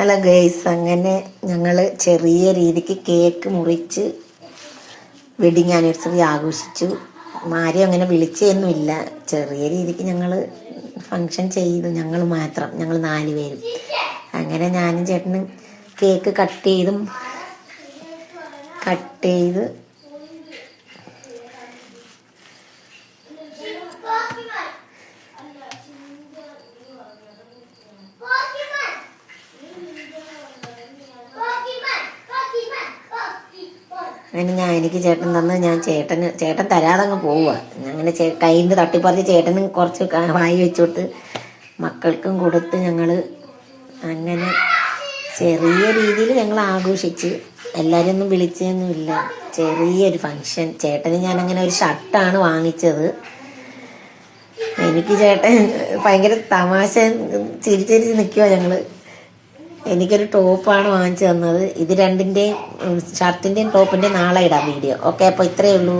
Hello guys, അങ്ങനെ ഞങ്ങൾ ചെറിയ രീതിക്ക് കേക്ക് മുറിച്ച് വെഡിങ് ആനിവേഴ്സറി ആഘോഷിച്ചു. ആരെയും അങ്ങനെ വിളിച്ചൊന്നുമില്ല. ചെറിയ രീതിക്ക് ഞങ്ങൾ ഫങ്ഷൻ ചെയ്തു, ഞങ്ങൾ മാത്രം, ഞങ്ങൾ 4 പേരും. അങ്ങനെ ഞാനും ചേട്ടനും കേക്ക് കട്ട് ചെയ്ത് അങ്ങനെ എനിക്ക് ചേട്ടൻ തന്ന് ഞാൻ ചേട്ടൻ തരാതെ അങ്ങ് പോവുക. അങ്ങനെ കയ്യിൽ നിന്ന് തട്ടിപ്പറിച്ച് ചേട്ടനും കുറച്ച് വായി വെച്ചോട്ട് മക്കൾക്കും കൊടുത്ത് ഞങ്ങൾ അങ്ങനെ ചെറിയ രീതിയിൽ ഞങ്ങൾ ആഘോഷിച്ച്. എല്ലാവരും ഒന്നും വിളിച്ചൊന്നുമില്ല, ചെറിയൊരു ഫങ്ഷൻ. ചേട്ടന് ഞാൻ അങ്ങനെ ഒരു ഷർട്ടാണ് വാങ്ങിച്ചത്. എനിക്ക് ചേട്ടൻ ഭയങ്കര തമാശ ചിരിച്ചിരിച്ച് നിൽക്കുക. എനിക്കൊരു ടോപ്പാണ് വാങ്ങിച്ചു തന്നത്. ഇത് രണ്ടിൻ്റെയും ഷർട്ടിൻ്റെയും ടോപ്പിൻ്റെയും നാളെ ഇടാം വീഡിയോ. ഓക്കെ, അപ്പോൾ ഇത്രയേ ഉള്ളൂ.